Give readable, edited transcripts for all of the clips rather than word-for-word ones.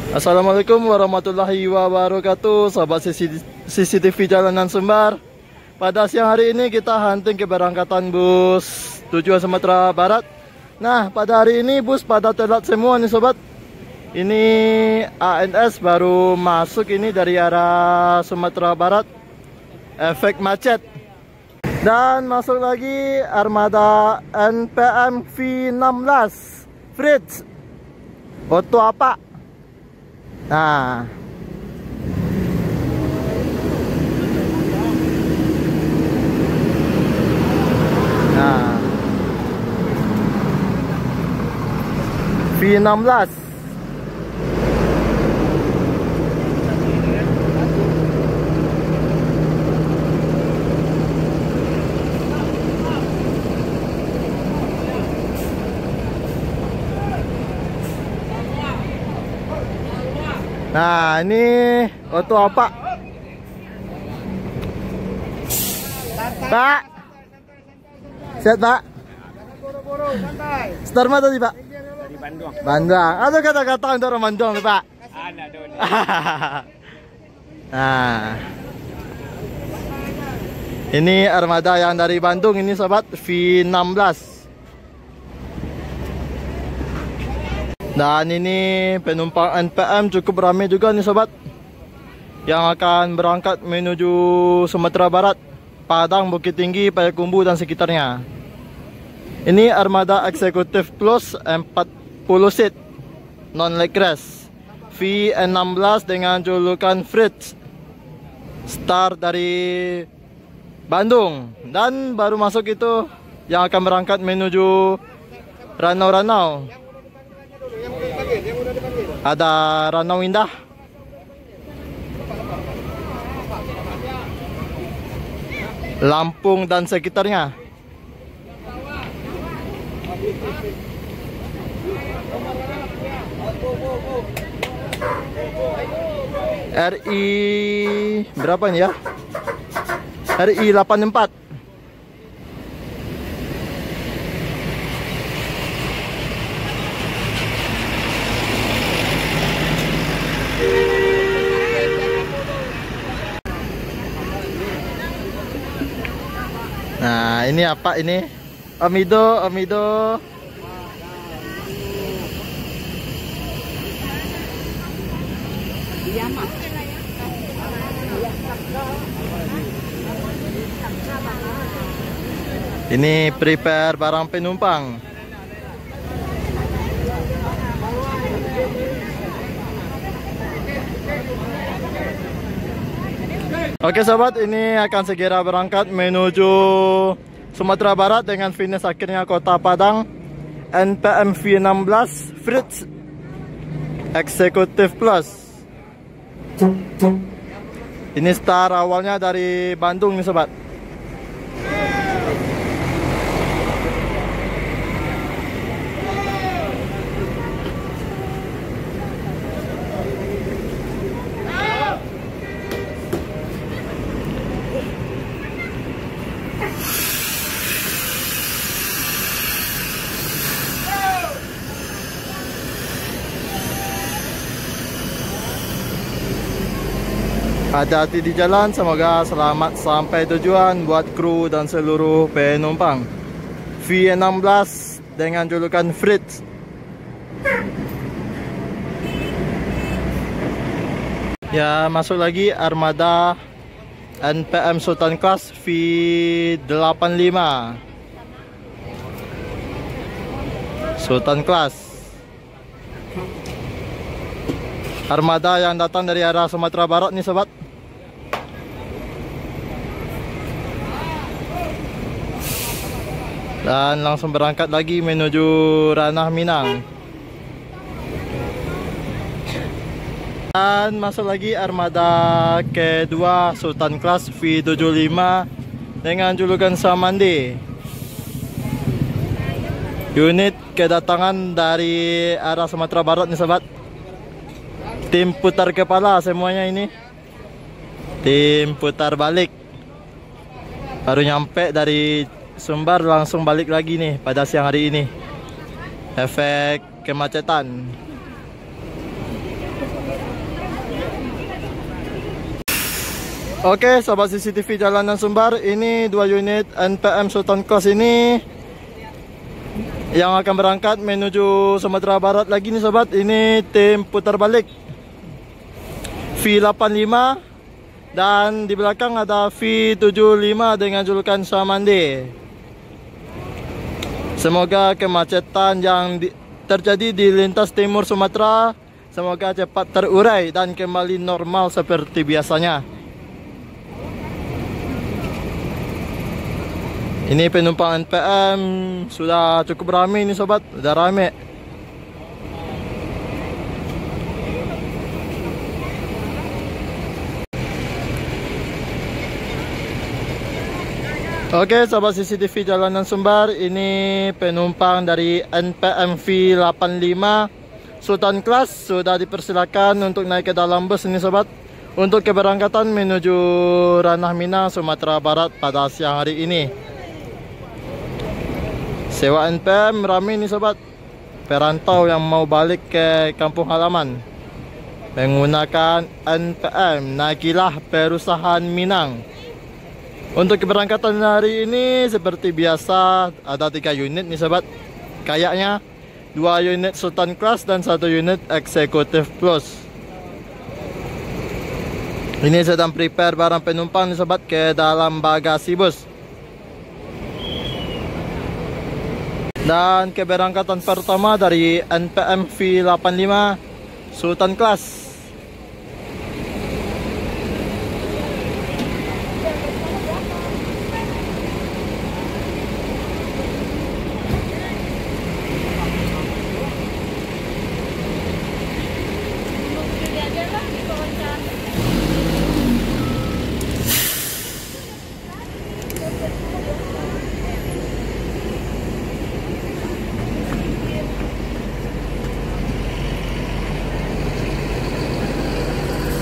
Assalamualaikum warahmatullahi wabarakatuh, sahabat CCTV Jalanan Sumbar. Pada siang hari ini kita hunting keberangkatan bus tujuan Sumatera Barat. Nah, pada hari ini bus pada telat semua nih sobat. Ini ANS baru masuk ini dari arah Sumatera Barat, efek macet. Dan masuk lagi armada NPM V16 Fritz Oto apa? Nah, V16. Nah, ini Oto apa? Pak, sehat Pak? Star mana tadi Pak? Dari Bandung. Bandung. Ada kata-kata untuk orang Bandung nih Pak? Ada dong. Nah, ini armada yang dari Bandung ini sobat, V16. Dan ini penumpang NPM cukup ramai juga nih sobat, yang akan berangkat menuju Sumatera Barat, Padang, Bukit Tinggi, Payakumbuh dan sekitarnya. Ini armada eksekutif plus 40 seat non leg rest V16 dengan julukan Fritz, start dari Bandung, dan baru masuk itu yang akan berangkat menuju Ranau-Ranau. Ada Ranau Indah, Lampung dan sekitarnya. RI berapa nih ya? RI 84. Nah, ini apa ini? Amido. Ini prepare barang penumpang. Oke sobat, ini akan segera berangkat menuju Sumatera Barat dengan finish akhirnya Kota Padang, NPM V16 Fritz Executive Plus. Ini start awalnya dari Bandung nih sobat. Hati-hati di jalan, semoga selamat sampai tujuan buat kru dan seluruh penumpang. V16 dengan julukan Fritz. Ya, masuk lagi armada NPM Sultan Class V85 Sultan Class. Armada yang datang dari arah Sumatera Barat nih sobat. Dan langsung berangkat lagi menuju Ranah Minang. Dan masuk lagi armada kedua Sultan Class V75 dengan julukan Samandi. Unit kedatangan dari arah Sumatera Barat nih sobat. Tim putar kepala semuanya ini. Tim putar balik. Baru nyampe dari Sumbar langsung balik lagi nih pada siang hari ini. Efek kemacetan. Oke, sahabat CCTV Jalanan Sumbar, ini 2 unit NPM Sultan Class ini yang akan berangkat menuju Sumatera Barat lagi nih sahabat. Ini tim putar balik V85 dan di belakang ada V75 dengan julukan Samande. Semoga kemacetan yang terjadi di lintas timur Sumatera semoga cepat terurai dan kembali normal seperti biasanya. Ini penumpang NPM sudah cukup ramai nih sobat, sudah ramai. Oke, sahabat CCTV Jalanan Sumbar, ini penumpang dari NPM V85 Sultan Class sudah dipersilakan untuk naik ke dalam bus ini sobat, untuk keberangkatan menuju Ranah Minang, Sumatera Barat pada siang hari ini. Sewa NPM ramai nih sobat, perantau yang mau balik ke kampung halaman menggunakan NPM Nakilah Perusahaan Minang. Untuk keberangkatan hari ini seperti biasa ada 3 unit nih sobat. Kayaknya 2 unit Sultan Class dan 1 unit Executive Plus. Ini sedang prepare barang penumpang nih sobat ke dalam bagasi bus. Dan keberangkatan pertama dari NPM V85 Sultan Class.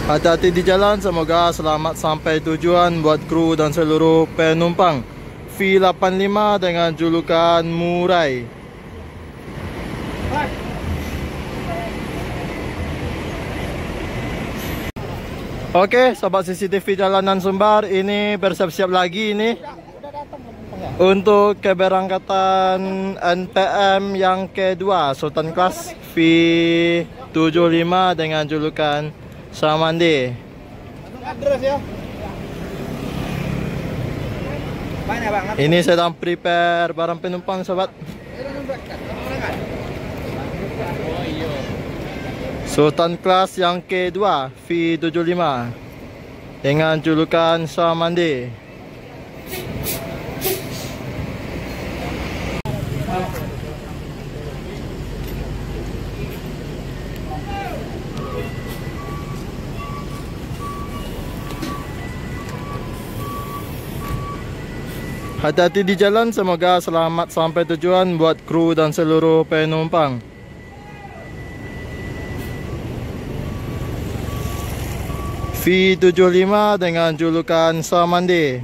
Hati-hati di jalan, semoga selamat sampai tujuan buat kru dan seluruh penumpang V85 dengan julukan Murai. Oke, sahabat CCTV Jalanan Sumbar, ini bersiap-siap lagi ini untuk keberangkatan NPM yang kedua Sultan Class V75 dengan julukan Samande. Ini sedang prepare barang penumpang sobat. Sultan Class yang kedua V75 dengan julukan Samande. Hati-hati di jalan, semoga selamat sampai tujuan buat kru dan seluruh penumpang. V75 dengan julukan Samande.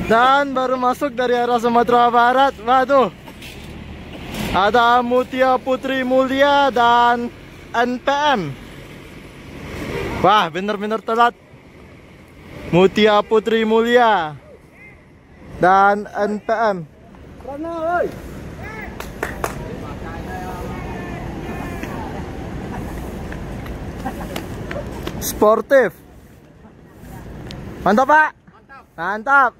Dan baru masuk dari arah Sumatera Barat. Waduh, ada Mutia Putri Mulia dan NPM. Wah, bener-bener telat. Mutia Putri Mulia dan NPM. Sportif. Mantap Pak. Mantap.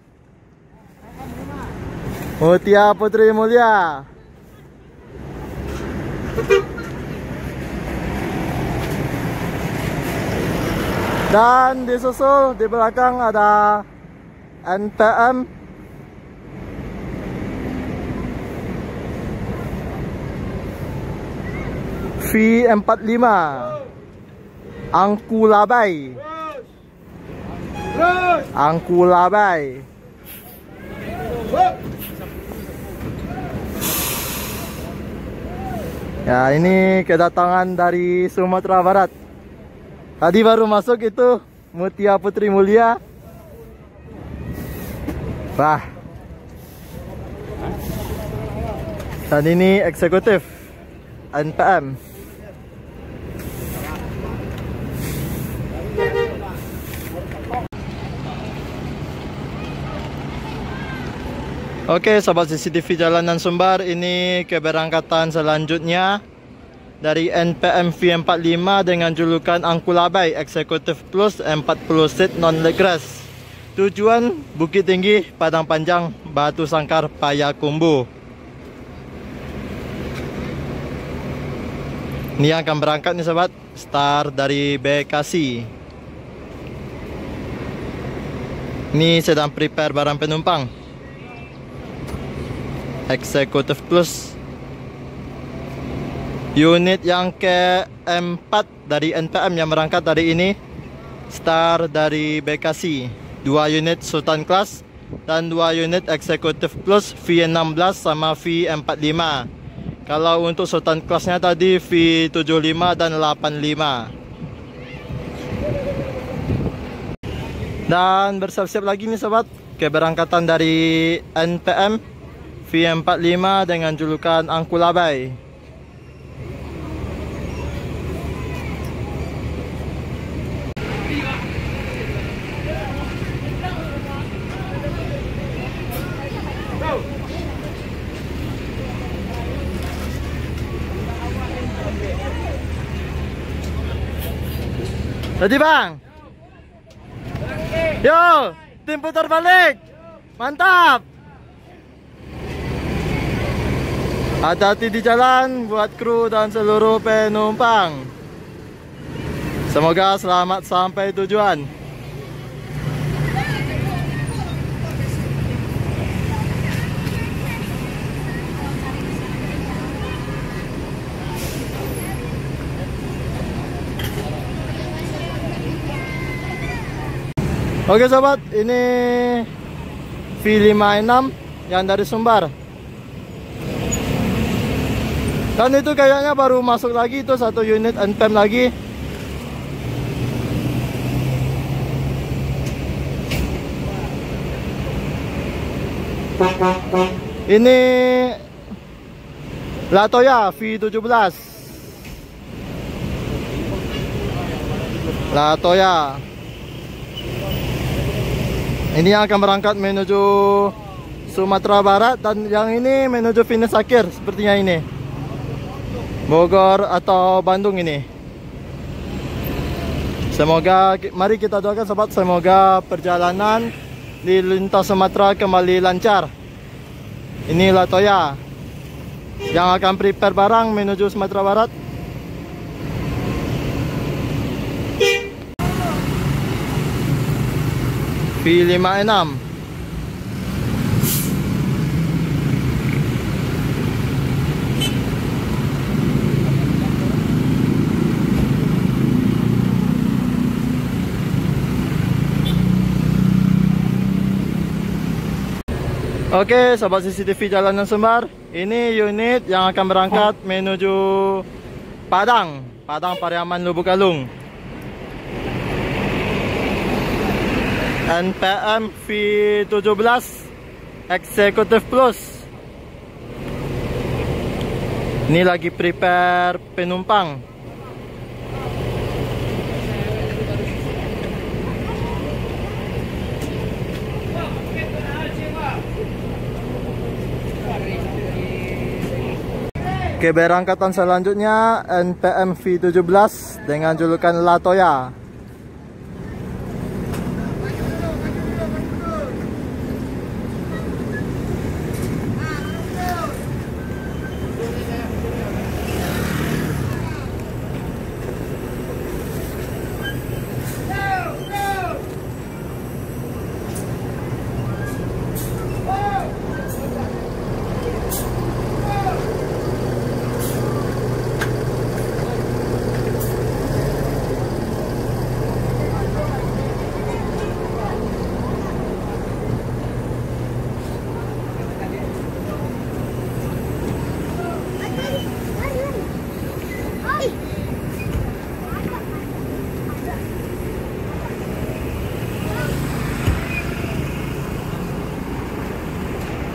Mutia Putri Mulia. Dan disusul di belakang ada NPM V45 Angku Labai. Angku Labai. Ya, ini kedatangan dari Sumatera Barat. Tadi baru masuk itu Mutia Putri Mulia. Wah. Dan ini eksekutif NPM. Oke, sobat CCTV Jalanan Sumbar, ini keberangkatan selanjutnya dari NPM V45 dengan julukan Angku Labai Executive Plus 40 seat non-leg race. Tujuan Bukit Tinggi, Padang Panjang, Batu Sangkar, Payakumbuh. Ini yang akan berangkat nih sobat, start dari Bekasi. Ini sedang prepare barang penumpang Executive Plus. Unit yang ke-4 dari NPM yang berangkat hari ini, start dari Bekasi. 2 unit Sultan Class dan 2 unit Executive Plus V16 sama V45. Kalau untuk Sultan Classnya tadi V75 dan 85. Dan bersiap-siap lagi nih sobat, keberangkatan dari NPM V45 dengan julukan Angku Labai. Jadi bang, yo, tim putar balik, mantap. Hati-hati di jalan buat kru dan seluruh penumpang. Semoga selamat sampai tujuan. Oke sobat, ini V56 yang dari Sumbar. Dan itu kayaknya baru masuk lagi itu 1 unit NPM lagi. Ini Latoya V17. Latoya. Ini yang akan berangkat menuju Sumatera Barat, dan yang ini menuju finish akhir sepertinya ini, Bogor atau Bandung ini. Semoga, mari kita doakan sobat, semoga perjalanan di lintas Sumatera kembali lancar. Ini Latoya yang akan prepare barang menuju Sumatera Barat. V56. Oke, sobat CCTV Jalanan Sumbar, ini unit yang akan berangkat menuju Padang, Pariaman, Lubuk Galung. NPM V17 Executive Plus. Ini lagi prepare penumpang. Keberangkatan selanjutnya NPM V17 dengan julukan Latoya.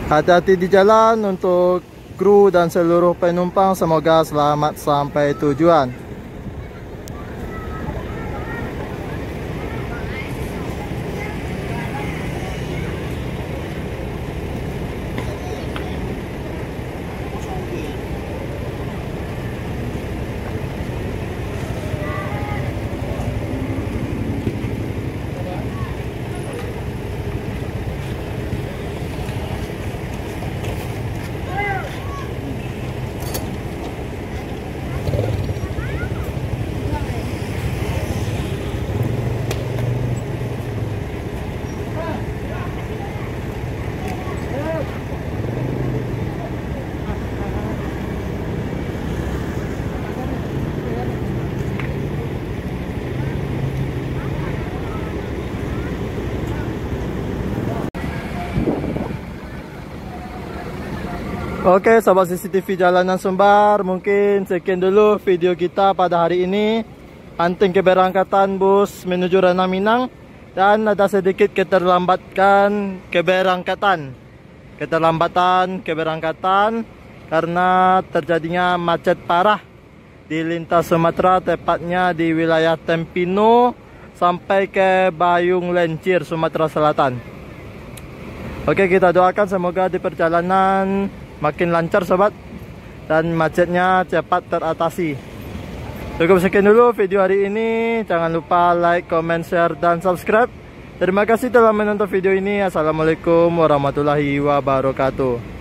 Hati-hati di jalan untuk kru dan seluruh penumpang, semoga selamat sampai tujuan. Oke sobat CCTV Jalanan Sumbar, mungkin sekian dulu video kita pada hari ini. Anting keberangkatan bus menuju Ranah Minang. Dan ada sedikit keterlambatan keberangkatan karena terjadinya macet parah di lintas Sumatera, tepatnya di wilayah Tempino sampai ke Bayung Lencir, Sumatera Selatan. Oke, kita doakan semoga di perjalanan makin lancar sobat dan macetnya cepat teratasi. Cukup sekian dulu video hari ini. Jangan lupa like, comment, share, dan subscribe. Terima kasih telah menonton video ini. Assalamualaikum warahmatullahi wabarakatuh.